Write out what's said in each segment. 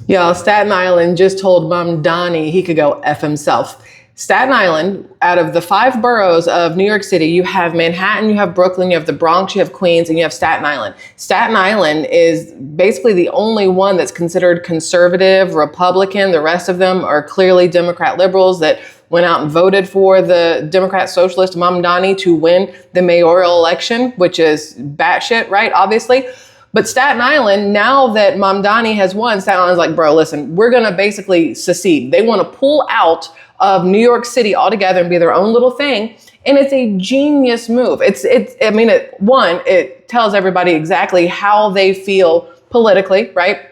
Y'all, Staten Island just told Mamdani he could go F himself. Staten Island, out of the 5 boroughs of New York City, you have Manhattan, you have Brooklyn, you have the Bronx, you have Queens, and you have Staten Island. Staten Island is basically the only one that's considered conservative, Republican. The rest of them are clearly Democrat liberals that went out and voted for the Democrat socialist Mamdani to win the mayoral election, which is batshit, right? Obviously. But Staten Island, now that Mamdani has won, Staten Island's like, bro, listen, we're going to basically secede. They want to pull out of New York City altogether and be their own little thing. And it's a genius move. It tells everybody exactly how they feel politically, right?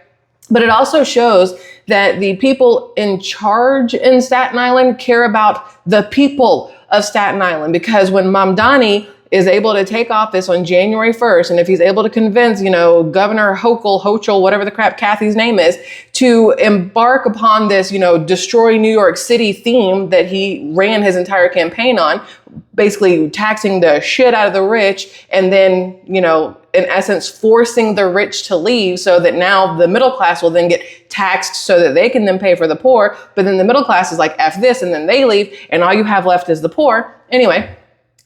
But it also shows that the people in charge in Staten Island care about the people of Staten Island, because when Mamdani is able to take office on January 1st, and if he's able to convince, Governor Hochul, whatever the crap Kathy's name is, to embark upon this, destroy New York City theme that he ran his entire campaign on, basically taxing the shit out of the rich, and then, in essence, forcing the rich to leave so that now the middle class will then get taxed so that they can then pay for the poor. But then the middle class is like, F this, and then they leave, and all you have left is the poor. Anyway,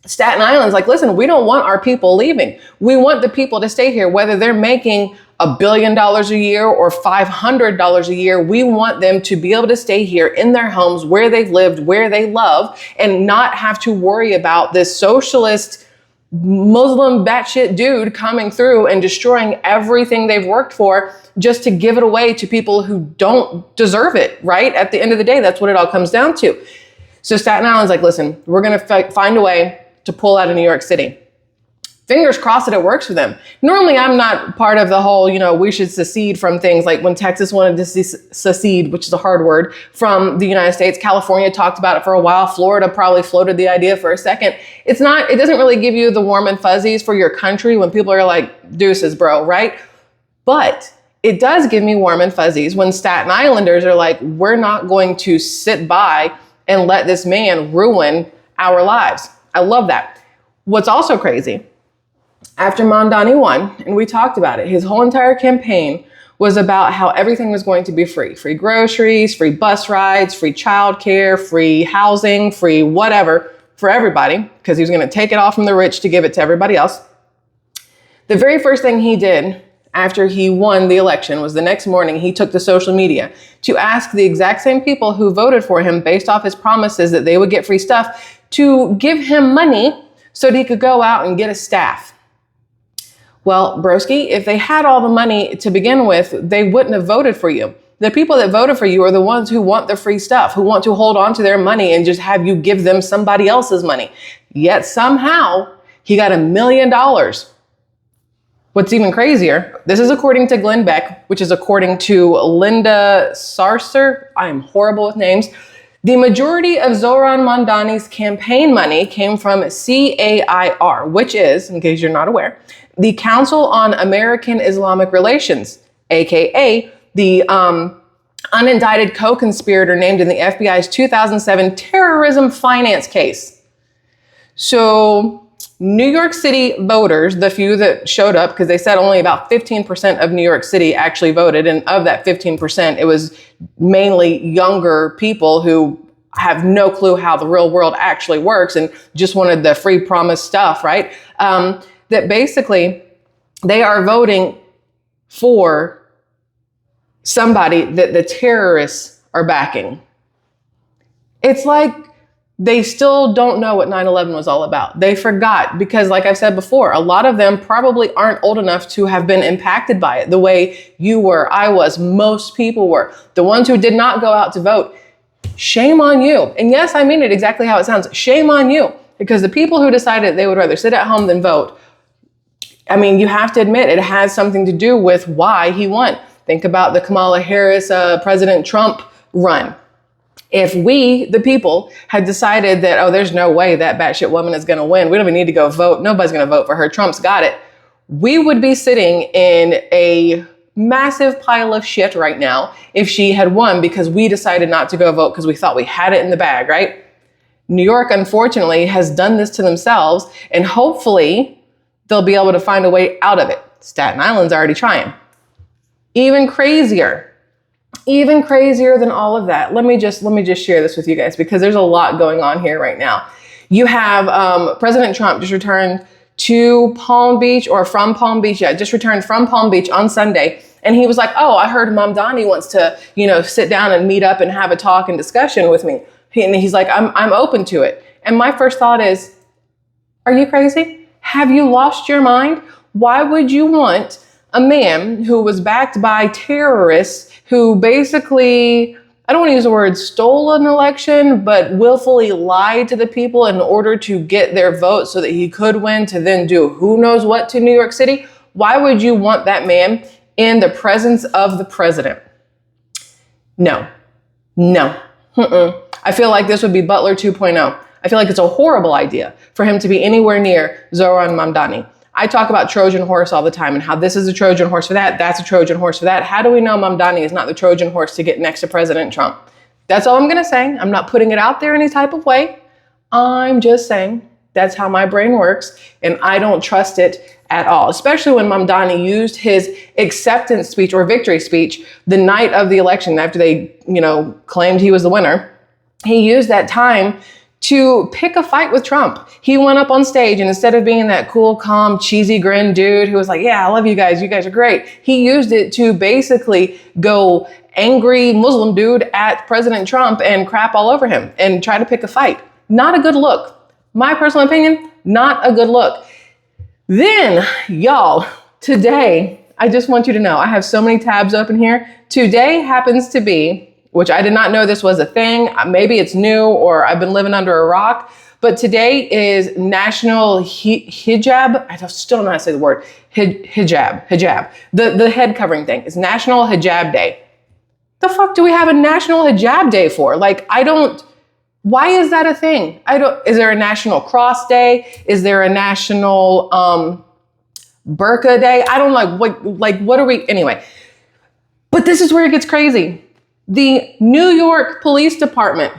Staten Island's like, listen, we don't want our people leaving. We want the people to stay here, whether they're making $1 billion a year or $500 a year. We want them to be able to stay here in their homes where they've lived, where they love, and not have to worry about this socialist Muslim batshit dude coming through and destroying everything they've worked for just to give it away to people who don't deserve it, right? At the end of the day, that's what it all comes down to. So Staten Island's like, listen, we're going to find a way to pull out of New York City. Fingers crossed that it works for them. Normally, I'm not part of the whole, we should secede from things like when Texas wanted to secede, which is a hard word, from the United States. California talked about it for a while. Florida probably floated the idea for a second. It doesn't really give you the warm and fuzzies for your country when people are like, deuces, bro, right? But it does give me warm and fuzzies when Staten Islanders are like, we're not going to sit by and let this man ruin our lives. I love that. What's also crazy, after Mamdani won, and we talked about it, his whole entire campaign was about how everything was going to be free. Free groceries, free bus rides, free childcare, free housing, free whatever for everybody, because he was going to take it all from the rich to give it to everybody else. The very first thing he did after he won the election was the next morning he took to social media to ask the exact same people who voted for him based off his promises that they would get free stuff to give him money so that he could go out and get a staff. Well, broski, if they had all the money to begin with, they wouldn't have voted for you. The people that voted for you are the ones who want the free stuff, who want to hold on to their money and just have you give them somebody else's money. Yet somehow he got $1 million. What's even crazier, this is according to Glenn Beck, which is according to Linda Sarcer. I am horrible with names. The majority of Zohran Mamdani's campaign money came from CAIR, which is, in case you're not aware, the Council on American Islamic Relations, aka the unindicted co-conspirator named in the FBI's 2007 terrorism finance case. So New York City voters, the few that showed up, because they said only about 15% of New York City actually voted. And of that 15%, it was mainly younger people who have no clue how the real world actually works and just wanted the free promised stuff, right? That basically they are voting for somebody that the terrorists are backing. It's like they still don't know what 9/11 was all about. They forgot because, like I've said before, a lot of them probably aren't old enough to have been impacted by it the way you were, I was, most people were. The ones who did not go out to vote, shame on you. And yes, I mean it exactly how it sounds. Shame on you. Because the people who decided they would rather sit at home than vote, I mean, you have to admit it has something to do with why he won. Think about the Kamala Harris, President Trump run. If we, the people, had decided that, oh, there's no way that batshit woman is going to win, we don't even need to go vote, nobody's going to vote for her, Trump's got it, we would be sitting in a massive pile of shit right now if she had won because we decided not to go vote because we thought we had it in the bag, right? New York, unfortunately, has done this to themselves, and hopefully they'll be able to find a way out of it. Staten Island's already trying. Even crazier, Even crazier than all of that, let me just share this with you guys, because there's a lot going on here right now. You have President Trump just returned to Palm Beach, or from Palm Beach. Yeah, just returned from Palm Beach on Sunday. And he was like, oh, I heard Mamdani wants to, sit down and meet up and have a talk and discussion with me. And he's like, I'm open to it. And my first thought is, are you crazy? Have you lost your mind? Why would you want a man who was backed by terrorists, who basically, I don't want to use the word stole an election, but willfully lied to the people in order to get their vote so that he could win, to then do who knows what to New York City? Why would you want that man in the presence of the president? No. I feel like this would be Butler 2.0. I feel like it's a horrible idea for him to be anywhere near Zohran Mamdani. I talk about Trojan horse all the time, and how this is a Trojan horse for that, that's a Trojan horse for that. How do we know Mamdani is not the Trojan horse to get next to President Trump? That's all I'm going to say. I'm not putting it out there any type of way. I'm just saying that's how my brain works, and I don't trust it at all, especially when Mamdani used his acceptance speech or victory speech the night of the election after they, claimed he was the winner. He used that time to pick a fight with Trump. He went up on stage, and instead of being that cool, calm, cheesy grin dude who was like, yeah, I love you guys are great, he used it to basically go angry Muslim dude at President Trump and crap all over him and try to pick a fight. Not a good look. My personal opinion, not a good look. Then, y'all, today, I just want you to know, I have so many tabs open here. Today happens to be, which I did not know this was a thing. Maybe it's new, or I've been living under a rock. But today is National Hijab. I still don't know how to say the word. Hijab. The head covering thing. It's National Hijab Day. The fuck do we have a National Hijab Day for? Why is that a thing? Is there a National Cross Day? Is there a National Burqa Day? I don't know. What are we? Anyway. But this is where it gets crazy. The New York Police Department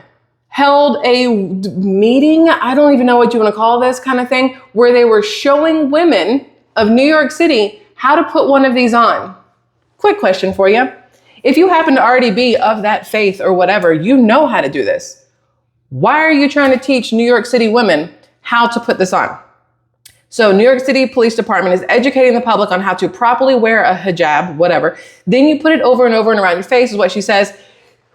held a meeting, I don't even know what you want to call this kind of thing, where they were showing women of New York City how to put one of these on. Quick question for you. If you happen to already be of that faith or whatever, you know how to do this. Why are you trying to teach New York City women how to put this on? So New York City Police Department is educating the public on how to properly wear a hijab, whatever. Then you put it over and over and around your face, is what she says.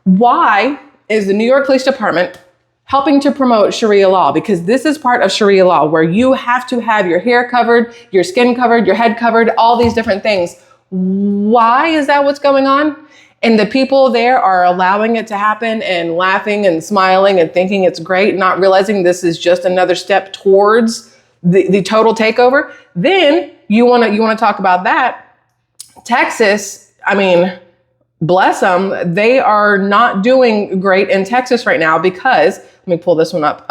Why is the New York Police Department helping to promote Sharia law? Because this is part of Sharia law, where you have to have your hair covered, your skin covered, your head covered, all these different things. Why is that what's going on? And the people there are allowing it to happen and laughing and smiling and thinking it's great, not realizing this is just another step towards the total takeover. Then you want to talk about that. Texas, bless them. They are not doing great in Texas right now, because, let me pull this one up.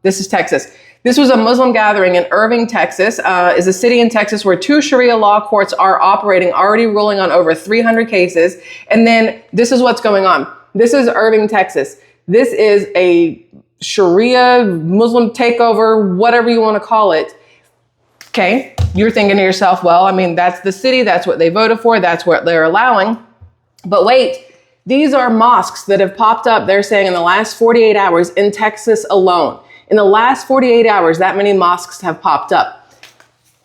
This is Texas. This was a Muslim gathering in Irving, Texas, is a city in Texas where 2 Sharia law courts are operating, already ruling on over 300 cases. And then this is what's going on. This is Irving, Texas. This is a Sharia Muslim takeover, whatever you want to call it. Okay, you're thinking to yourself, well, that's the city, that's what they voted for, that's what they're allowing. But wait, these are mosques that have popped up, they're saying, in the last 48 hours in Texas alone. In the last 48 hours, that many mosques have popped up.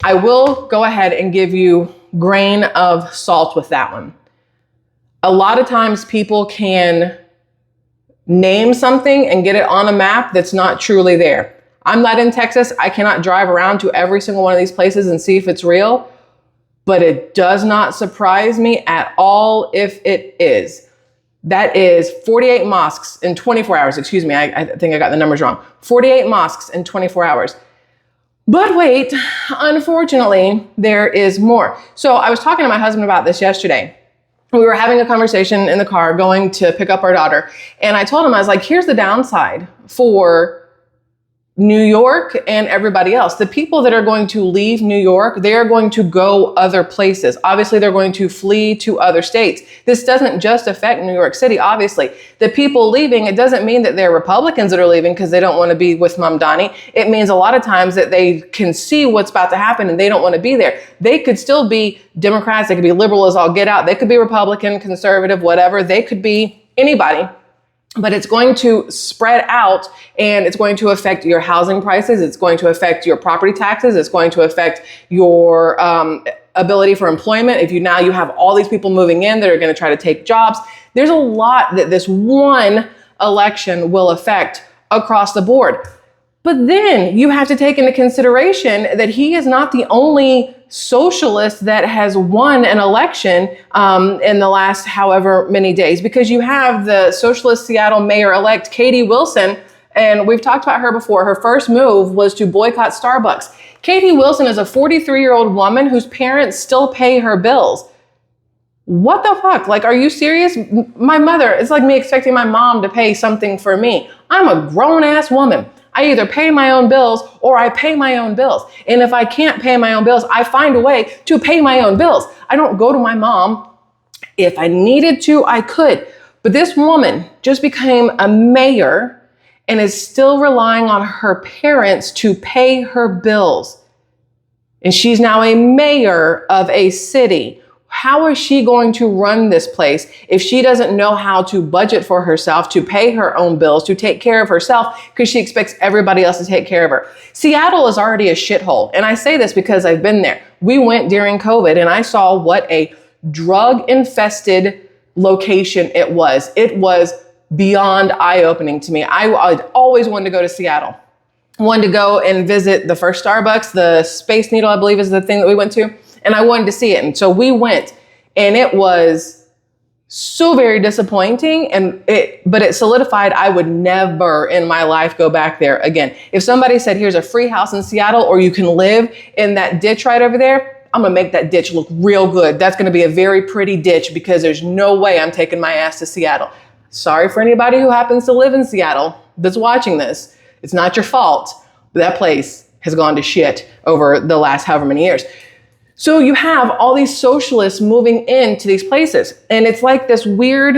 I will go ahead and give you grain of salt with that one. A lot of times people can name something and get it on a map that's not truly there. I'm not in Texas. I cannot drive around to every single one of these places and see if it's real, but it does not surprise me at all if it is. That is 48 mosques in 24 hours. Excuse me, I think I got the numbers wrong. 48 mosques in 24 hours. But wait, unfortunately, there is more. So I was talking to my husband about this yesterday. We were having a conversation in the car going to pick up our daughter. And I told him, I was like, here's the downside for New York and everybody else. The people that are going to leave New York, they are going to go other places. Obviously, they're going to flee to other states. This doesn't just affect New York City, obviously. The people leaving, it doesn't mean that they're Republicans that are leaving because they don't want to be with Mamdani. It means a lot of times that they can see what's about to happen and they don't want to be there. They could still be Democrats. They could be liberal as all get out. They could be Republican, conservative, whatever. They could be anybody. But it's going to spread out and it's going to affect your housing prices. It's going to affect your property taxes. It's going to affect your ability for employment. If you have all these people moving in that are going to try to take jobs, there's a lot that this one election will affect across the board. But then you have to take into consideration that he is not the only socialist that has won an election in the last however many days, because you have the socialist Seattle mayor-elect Katie Wilson, and we've talked about her before. Her first move was to boycott Starbucks. Katie Wilson is a 43-year-old woman whose parents still pay her bills. What the fuck? Like, are you serious? My mother, it's like me expecting my mom to pay something for me. I'm a grown-ass woman. I either pay my own bills or I pay my own bills. And if I can't pay my own bills, I find a way to pay my own bills. I don't go to my mom. If I needed to, I could. But this woman just became a mayor and is still relying on her parents to pay her bills. And she's now a mayor of a city. How is she going to run this place if she doesn't know how to budget for herself, to pay her own bills, to take care of herself, because she expects everybody else to take care of her? Seattle is already a shithole. And I say this because I've been there. We went during COVID and I saw what a drug-infested location it was. It was beyond eye-opening to me. I always wanted to go to Seattle. I wanted to go and visit the first Starbucks, the Space Needle, I believe is the thing that we went to. And I wanted to see it. And so we went, and it was so very disappointing. But it solidified I would never in my life go back there again. If somebody said, here's a free house in Seattle, or you can live in that ditch right over there, I'm going to make that ditch look real good. That's going to be a very pretty ditch because there's no way I'm taking my ass to Seattle. Sorry for anybody who happens to live in Seattle that's watching this. It's not your fault. But that place has gone to shit over the last however many years. So you have all these socialists moving into these places, and it's like this weird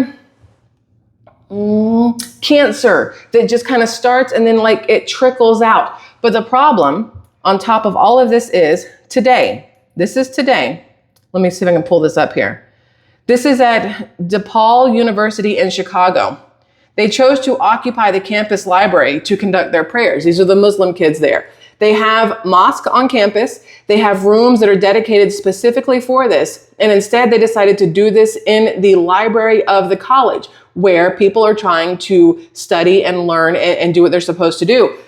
cancer that just kind of starts and then like it trickles out. But the problem on top of all of this is today. This is today. Let me see if I can pull this up here. This is at DePaul University in Chicago. They chose to occupy the campus library to conduct their prayers. These are the Muslim kids there. They have mosque on campus. They have rooms that are dedicated specifically for this. And instead, they decided to do this in the library of the college, where people are trying to study and learn and do what they're supposed to do.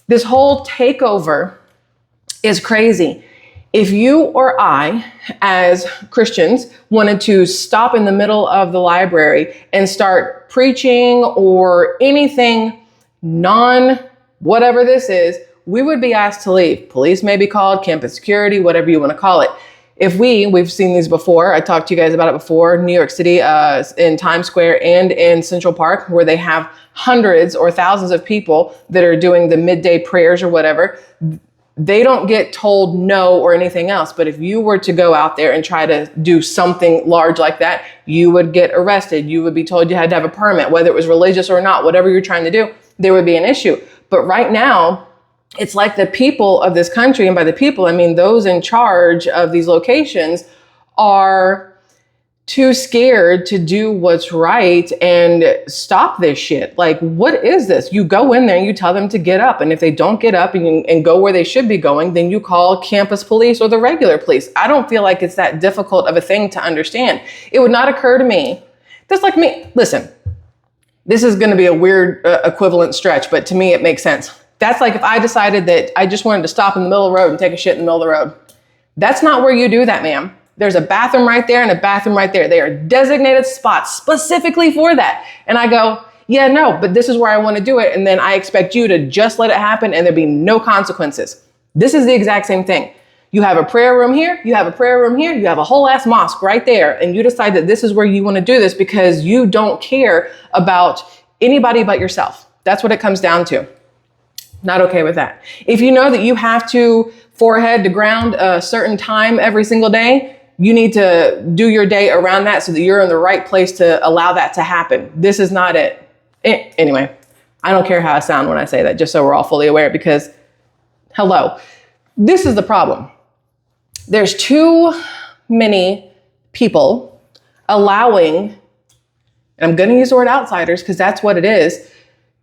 This whole takeover is crazy. If you or I, as Christians, wanted to stop in the middle of the library and start preaching or anything whatever this is, we would be asked to leave. Police may be called, campus security, whatever you want to call it. If we've seen these before. I talked to you guys about it before. New York City, in Times Square and in Central Park, where they have hundreds or thousands of people that are doing the midday prayers or whatever. They don't get told no or anything else. But if you were to go out there and try to do something large like that, you would get arrested. You would be told you had to have a permit, whether it was religious or not, whatever you're trying to do, there would be an issue. But right now, it's like the people of this country, and by the people, I mean those in charge of these locations, are too scared to do what's right and stop this shit. Like, what is this? You go in there and you tell them to get up. And if they don't get up and go where they should be going, then you call campus police or the regular police. I don't feel like it's that difficult of a thing to understand. It would not occur to me. That's like me. Listen, this is going to be a weird equivalent stretch, but to me, it makes sense. That's like if I decided that I just wanted to stop in the middle of the road and take a shit in the middle of the road. That's not where you do that, ma'am. There's a bathroom right there and a bathroom right there. They are designated spots specifically for that. And I go, yeah, no, but this is where I want to do it. And then I expect you to just let it happen and there be no consequences. This is the exact same thing. You have a prayer room here. You have a prayer room here. You have a whole ass mosque right there. And you decide that this is where you want to do this because you don't care about anybody but yourself. That's what it comes down to. Not okay with that. If you know that you have to forehead to ground a certain time every single day, you need to do your day around that so that you're in the right place to allow that to happen. This is not it. Anyway, I don't care how I sound when I say that, just so we're all fully aware, because hello, this is the problem. There's too many people allowing, and I'm going to use the word outsiders because that's what it is,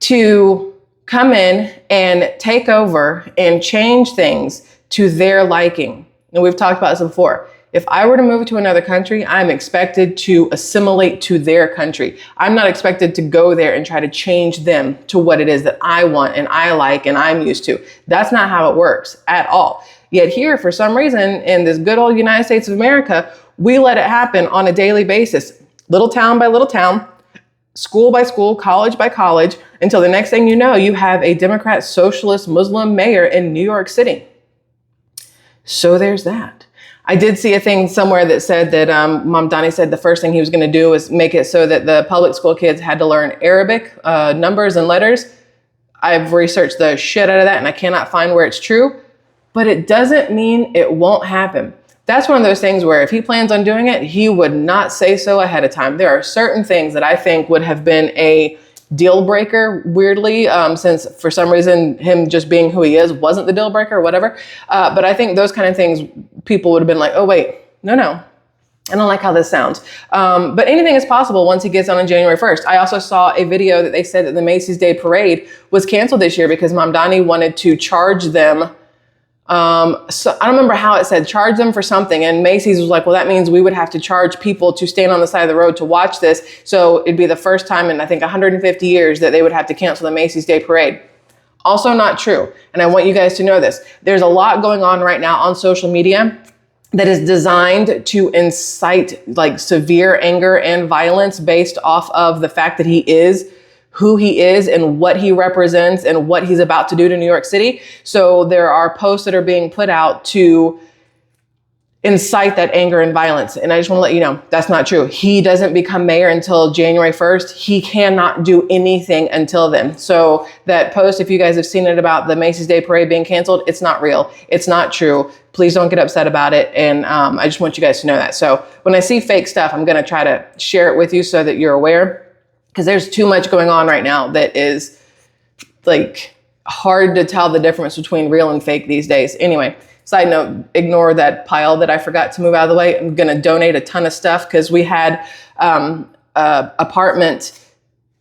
to come in and take over and change things to their liking. And we've talked about this before. If I were to move to another country, I'm expected to assimilate to their country. I'm not expected to go there and try to change them to what it is that I want and I like and I'm used to. That's not how it works at all. Yet here, for some reason, in this good old United States of America, we let it happen on a daily basis, little town by little town, school by school, college by college, until the next thing you know, you have a Democrat, socialist, Muslim mayor in New York City. So there's that. I did see a thing somewhere that said that Mamdani said the first thing he was going to do was make it so that the public school kids had to learn Arabic, numbers and letters. I've researched the shit out of that and I cannot find where it's true, but it doesn't mean it won't happen. That's one of those things where if he plans on doing it, he would not say so ahead of time. There are certain things that I think would have been a deal breaker, weirdly, since for some reason him just being who he is wasn't the deal breaker or whatever. But I think those kind of things, people would have been like, oh, wait, no. I don't like how this sounds. But anything is possible once he gets on January 1st. I also saw a video that they said that the Macy's Day Parade was canceled this year because Mamdani wanted to charge them. So I don't remember how it said, charge them for something. And Macy's was like, well, that means we would have to charge people to stand on the side of the road to watch this. So it'd be the first time in, I think, 150 years that they would have to cancel the Macy's Day Parade. Also not true. And I want you guys to know this. There's a lot going on right now on social media that is designed to incite like severe anger and violence based off of the fact that he is who he is and what he represents and what he's about to do to New York City. So there are posts that are being put out to incite that anger and violence. And I just want to let you know, that's not true. He doesn't become mayor until January 1st. He cannot do anything until then. So that post, if you guys have seen it about the Macy's Day Parade being canceled, it's not real. It's not true. Please don't get upset about it. And I just want you guys to know that. So when I see fake stuff, I'm going to try to share it with you so that you're aware. Because there's too much going on right now that is like hard to tell the difference between real and fake these days. Anyway, side note, ignore that pile that I forgot to move out of the way. I'm going to donate a ton of stuff because we had an apartment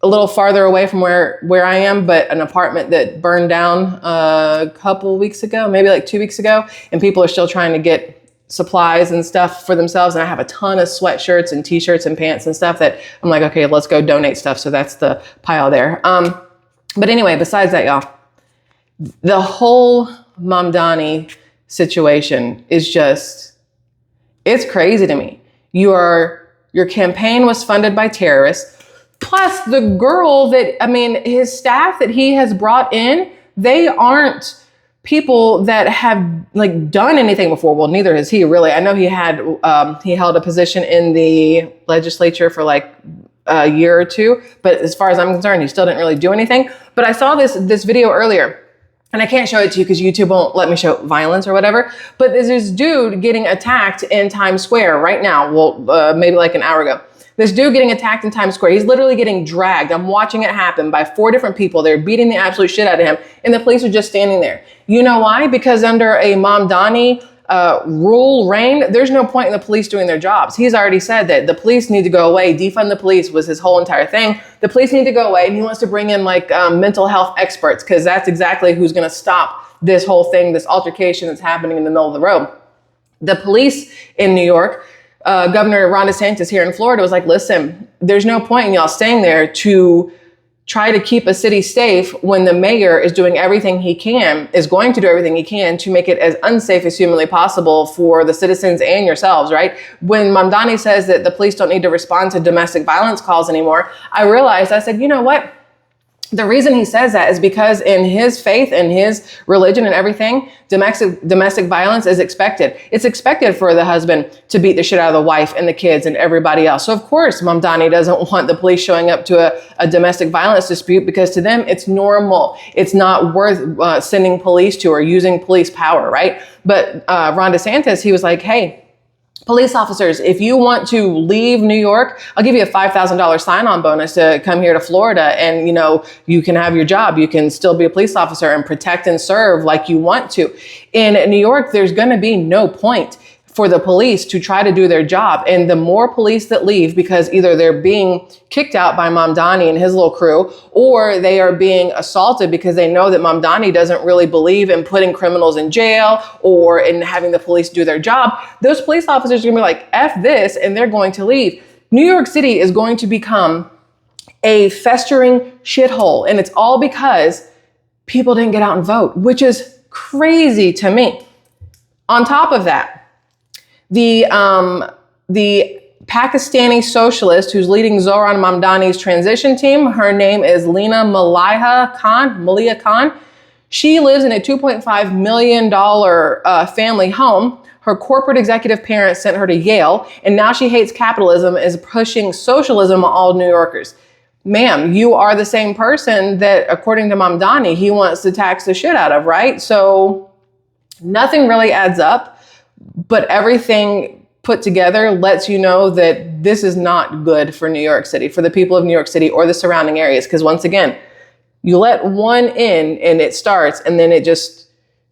a little farther away from where I am, but an apartment that burned down a couple weeks ago, maybe like 2 weeks ago. And people are still trying to get supplies and stuff for themselves. And I have a ton of sweatshirts and t-shirts and pants and stuff that I'm like, okay, let's go donate stuff. So that's the pile there. But anyway, besides that, y'all, the whole Mamdani situation is just, it's crazy to me. Your campaign was funded by terrorists, plus the girl that, I mean, his staff that he has brought in, they aren't people that have like done anything before. Well, neither has he really. I know he held a position in the legislature for like a year or two, but as far as I'm concerned, he still didn't really do anything. But I saw this video earlier, and I can't show it to you because YouTube won't let me show violence or whatever. But there's this dude getting attacked in Times Square right now. Well, maybe like an hour ago. This dude getting attacked in Times Square. He's literally getting dragged. I'm watching it happen by 4 different people. They're beating the absolute shit out of him. And the police are just standing there. You know why? Because under a Mamdani reign, there's no point in the police doing their jobs. He's already said that the police need to go away. Defund the police was his whole entire thing. The police need to go away. And he wants to bring in like mental health experts because that's exactly who's going to stop this whole thing, this altercation that's happening in the middle of the road. The police in New York, Governor Ron DeSantis here in Florida was like, listen, there's no point in y'all staying there to try to keep a city safe when the mayor is doing everything he can, is going to do everything he can to make it as unsafe as humanly possible for the citizens and yourselves, right? When Mamdani says that the police don't need to respond to domestic violence calls anymore, I realized, I said, you know what? The reason he says that is because in his faith and his religion and everything, domestic violence is expected. It's expected for the husband to beat the shit out of the wife and the kids and everybody else. So of course, Mamdani doesn't want the police showing up to a domestic violence dispute, because to them, it's normal. It's not worth sending police to or using police power, right? But Ron DeSantis, he was like, hey, police officers, if you want to leave New York, I'll give you a $5,000 sign-on bonus to come here to Florida, and you can have your job. You can still be a police officer and protect and serve like you want to. In New York, there's going to be no point for the police to try to do their job. And the more police that leave, because either they're being kicked out by Mamdani and his little crew, or they are being assaulted because they know that Mamdani doesn't really believe in putting criminals in jail or in having the police do their job, those police officers are gonna be like, F this, and they're going to leave. New York City is going to become a festering shithole. And it's all because people didn't get out and vote, which is crazy to me. On top of that, the Pakistani socialist who's leading Zohran Mamdani's transition team, her name is Lina Malia Khan. She lives in a $2.5 million family home. Her corporate executive parents sent her to Yale, and now she hates capitalism, is pushing socialism on all New Yorkers. Ma'am, you are the same person that, according to Mamdani, he wants to tax the shit out of, right? So nothing really adds up. But everything put together lets you know that this is not good for New York City, for the people of New York City or the surrounding areas. Because once again, you let one in and it starts, and then it just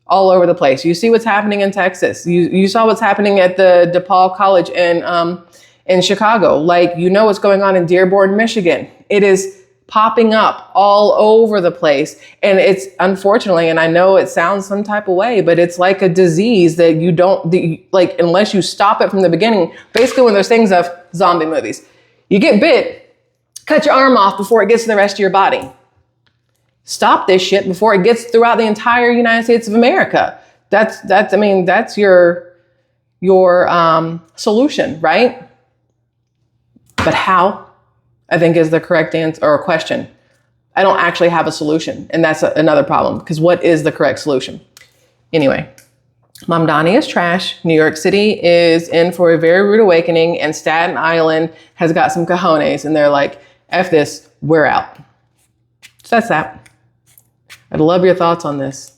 all over the place. You see what's happening in Texas. You saw what's happening at the DePaul College in Chicago. Like, what's going on in Dearborn, Michigan. It is popping up all over the place. And it's, unfortunately, and I know it sounds some type of way, but it's like a disease that unless you stop it from the beginning, basically when there's things of zombie movies, you get bit, cut your arm off before it gets to the rest of your body. Stop this shit before it gets throughout the entire United States of America. That's your solution, right? But how? I think is the correct answer, or question. I don't actually have a solution. And that's another problem, because what is the correct solution? Anyway, Mamdani is trash. New York City is in for a very rude awakening, and Staten Island has got some cojones, and they're like, F this, we're out. So that's that. I'd love your thoughts on this.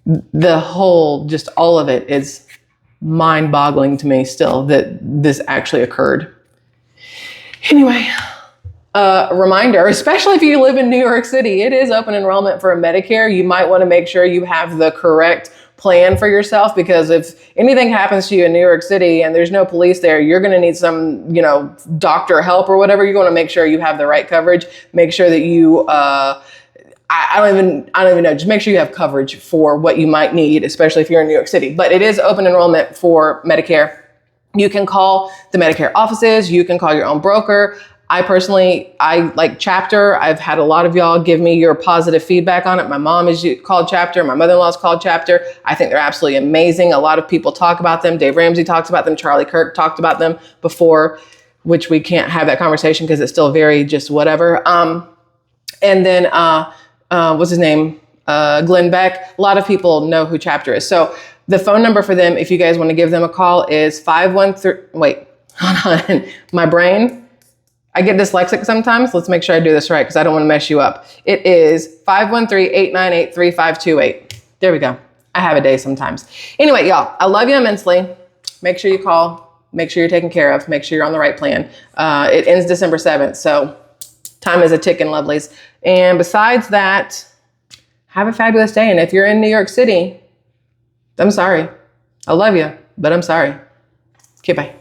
The whole, just all of it is mind-boggling to me still that this actually occurred. Anyway, reminder, especially if you live in New York City, it is open enrollment for Medicare. You might want to make sure you have the correct plan for yourself, because if anything happens to you in New York City and there's no police there, you're going to need some, doctor help or whatever. You're going to make sure you have the right coverage. Make sure that you, I don't even know. Just make sure you have coverage for what you might need, especially if you're in New York City. But it is open enrollment for Medicare. You can call the Medicare offices. You can call your own broker. I like Chapter. I've had a lot of y'all give me your positive feedback on it. My mom is called Chapter. My mother-in-law's called Chapter. I think they're absolutely amazing. A lot of people talk about them. Dave Ramsey talks about them. Charlie Kirk talked about them before, which we can't have that conversation because it's still very just whatever. And then, what's his name? Glenn Beck. A lot of people know who Chapter is. So the phone number for them, if you guys want to give them a call, is 513, wait, hold on. My brain, I get dyslexic sometimes. Let's make sure I do this right, because I don't want to mess you up. It is 513-898-3528. There we go. I have a day sometimes. Anyway, y'all, I love you immensely. Make sure you call. Make sure you're taken care of. Make sure you're on the right plan. It ends December 7th, so time is a ticking, lovelies. And besides that, have a fabulous day. And if you're in New York City, I'm sorry. I love you, but I'm sorry. Okay, bye.